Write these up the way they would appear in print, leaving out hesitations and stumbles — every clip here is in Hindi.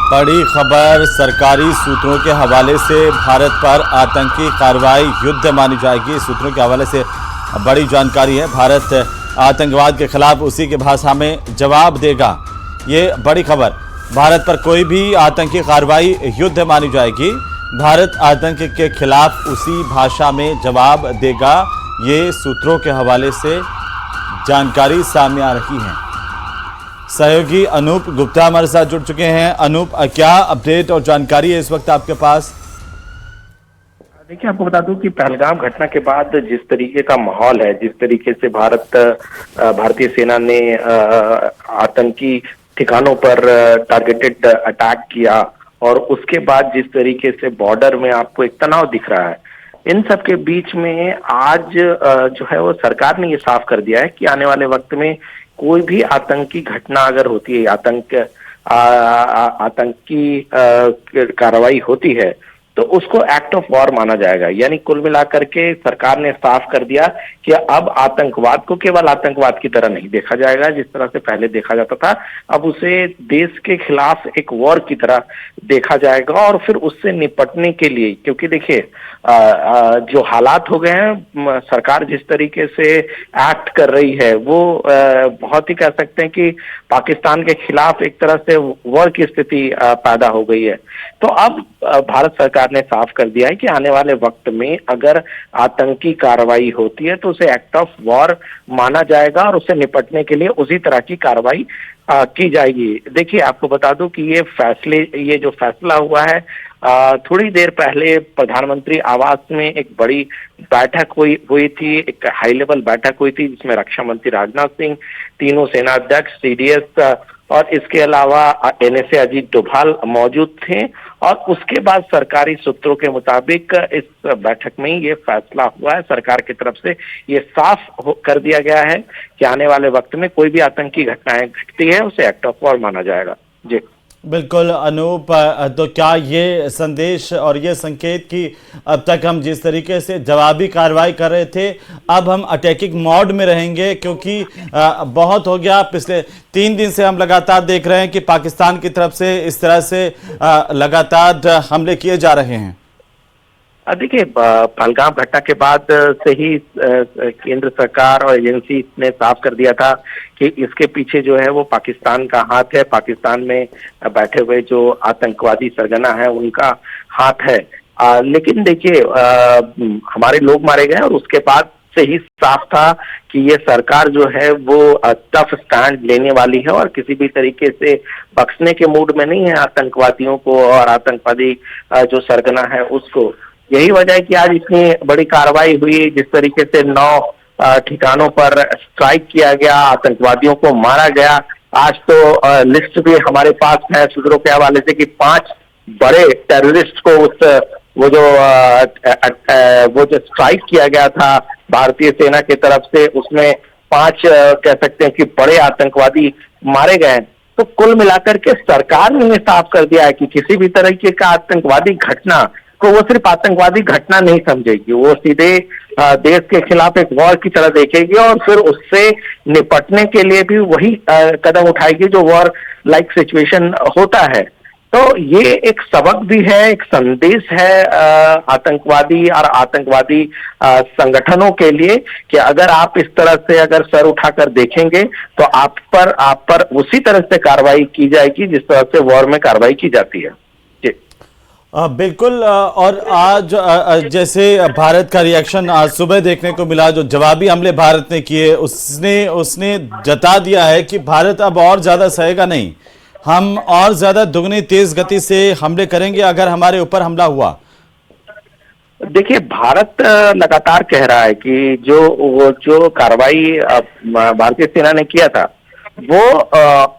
बड़ी खबर सरकारी सूत्रों के हवाले से भारत पर आतंकी कार्रवाई युद्ध मानी जाएगी। सूत्रों के हवाले से बड़ी जानकारी है। भारत आतंकवाद के खिलाफ उसी की भाषा में जवाब देगा, ये बड़ी खबर। भारत पर कोई भी आतंकी कार्रवाई युद्ध मानी जाएगी। भारत आतंक के खिलाफ उसी भाषा में जवाब देगा, ये सूत्रों के हवाले से जानकारी सामने आ रही है। सहयोगी अनूप गुप्ता हमारे साथ जुड़ चुके हैं। अनूप, क्या अपडेट और जानकारी है इस वक्त आपके पास? देखिए, आपको बता दूं कि पहलगाम घटना के बाद जिस तरीके का माहौल है, जिस तरीके से भारतीय सेना ने आतंकी ठिकानों पर टारगेटेड अटैक किया और उसके बाद जिस तरीके से बॉर्डर में आपको एक तनाव दिख रहा है, इन सब के बीच में आज जो है वो सरकार ने ये साफ कर दिया है कि आने वाले वक्त में कोई भी आतंकी घटना अगर होती है, आतंकी कार्रवाई होती है, तो उसको एक्ट ऑफ वॉर माना जाएगा। यानी कुल मिलाकर के सरकार ने साफ कर दिया कि अब आतंकवाद को केवल आतंकवाद की तरह नहीं देखा जाएगा जिस तरह से पहले देखा जाता था। अब उसे देश के खिलाफ एक वॉर की तरह देखा जाएगा और फिर उससे निपटने के लिए, क्योंकि देखिए जो हालात हो गए हैं, सरकार जिस तरीके से एक्ट कर रही है वो बहुत ही कह सकते हैं कि पाकिस्तान के खिलाफ एक तरह से वॉर की स्थिति पैदा हो गई है। तो अब भारत सरकार ने साफ कर दिया है कि आने वाले वक्त में अगर आतंकी कार्रवाई होती है तो उसे एक्ट ऑफ वॉर माना जाएगा और उससे निपटने के लिए उसी तरह की कार्रवाई की जाएगी। देखिए, आपको बता दूं कि ये जो फैसला हुआ है, थोड़ी देर पहले प्रधानमंत्री आवास में एक बड़ी बैठक हुई थी, एक हाई लेवल बैठक हुई थी जिसमें रक्षा मंत्री राजनाथ सिंह, तीनों सेनाध्यक्ष, सीडीएस और इसके अलावा एनएसए अजीत डोभाल मौजूद थे। और उसके बाद सरकारी सूत्रों के मुताबिक इस बैठक में ये फैसला हुआ है, सरकार की तरफ से ये साफ कर दिया गया है कि आने वाले वक्त में कोई भी आतंकी घटनाएं घटती है उसे एक्ट ऑफ वॉर माना जाएगा। जी बिल्कुल अनूप, तो क्या ये संदेश और ये संकेत कि अब तक हम जिस तरीके से जवाबी कार्रवाई कर रहे थे, अब हम अटैकिंग मोड में रहेंगे? क्योंकि बहुत हो गया, पिछले 3 दिन से हम लगातार देख रहे हैं कि पाकिस्तान की तरफ से इस तरह से लगातार हमले किए जा रहे हैं। देखिए, पहलगाम घटना के बाद से ही केंद्र सरकार और एजेंसी ने साफ कर दिया था कि इसके पीछे जो है वो पाकिस्तान का हाथ है, पाकिस्तान में बैठे हुए जो आतंकवादी सरगना है उनका हाथ है। लेकिन देखिए, हमारे लोग मारे गए और उसके बाद से ही साफ था कि ये सरकार जो है वो टफ स्टैंड लेने वाली है और किसी भी तरीके से बख्शने के मूड में नहीं है आतंकवादियों को और आतंकवादी जो सरगना है उसको। यही वजह है कि आज इतनी बड़ी कार्रवाई हुई, जिस तरीके से 9 ठिकानों पर स्ट्राइक किया गया, आतंकवादियों को मारा गया। आज तो लिस्ट भी हमारे पास है सूत्रों के हवाले से कि 5 बड़े टेररिस्ट को वो जो स्ट्राइक किया गया था भारतीय सेना की तरफ से, उसमें 5 कह सकते हैं कि बड़े आतंकवादी मारे गए। तो कुल मिलाकर के सरकार ने ये साफ कर दिया है कि किसी भी तरीके का आतंकवादी घटना को वो सिर्फ आतंकवादी घटना नहीं समझेगी, वो सीधे देश के खिलाफ एक वॉर की तरह देखेगी और फिर उससे निपटने के लिए भी वही कदम उठाएगी जो वॉर लाइक सिचुएशन होता है। तो ये एक सबक भी है, एक संदेश है आतंकवादी और आतंकवादी संगठनों के लिए कि अगर आप इस तरह से अगर सर उठाकर देखेंगे तो आप पर उसी तरह से कार्रवाई की जाएगी जिस तरह से वॉर में कार्रवाई की जाती है। बिल्कुल। और आज जैसे भारत का रिएक्शन आज सुबह देखने को मिला, जो जवाबी हमले भारत ने किए, उसने जता दिया है कि भारत अब और ज्यादा सहेगा नहीं, हम और ज्यादा दुगनी तेज गति से हमले करेंगे अगर हमारे ऊपर हमला हुआ। देखिए, भारत लगातार कह रहा है कि जो कार्रवाई भारतीय सेना ने किया था वो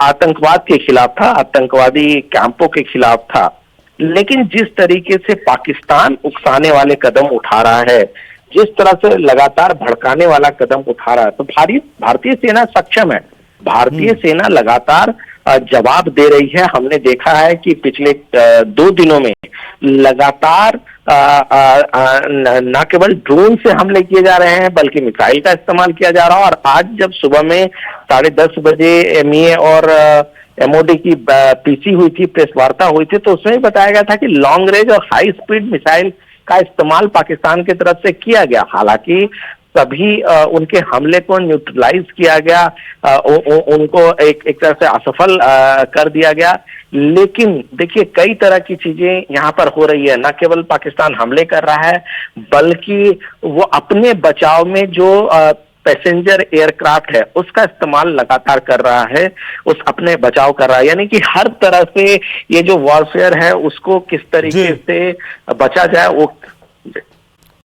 आतंकवाद के खिलाफ था, आतंकवादी कैंपों के खिलाफ था। लेकिन जिस तरीके से पाकिस्तान उकसाने वाले कदम उठा रहा है, जिस तरह से लगातार भड़काने वाला कदम उठा रहा है, तो भारतीय सेना सक्षम है। भारतीय सेना लगातार जवाब दे रही है। हमने देखा है कि पिछले 2 दिनों में लगातार न केवल ड्रोन से हमले किए जा रहे हैं बल्कि मिसाइल का इस्तेमाल किया जा रहा है। और आज जब सुबह में 10:30 बजे एमईए और एमओडी की पीसी हुई थी, प्रेस वार्ता हुई थी, तो उसमें बताया गया था कि लॉन्ग रेंज और हाई स्पीड मिसाइल का इस्तेमाल पाकिस्तान की तरफ से किया गया। हालांकि तभी उनके हमले को न्यूट्रलाइज किया गया, उनको एक तरह से असफल कर दिया गया। लेकिन देखिए कई तरह की चीजें यहाँ पर हो रही है, न केवल पाकिस्तान हमले कर रहा है बल्कि वो अपने बचाव में जो पैसेंजर एयरक्राफ्ट है उसका इस्तेमाल लगातार कर रहा है, उस अपने बचाव कर रहा है। यानी कि हर तरह से ये जो वॉरफेयर है उसको किस तरीके से बचा जाए वो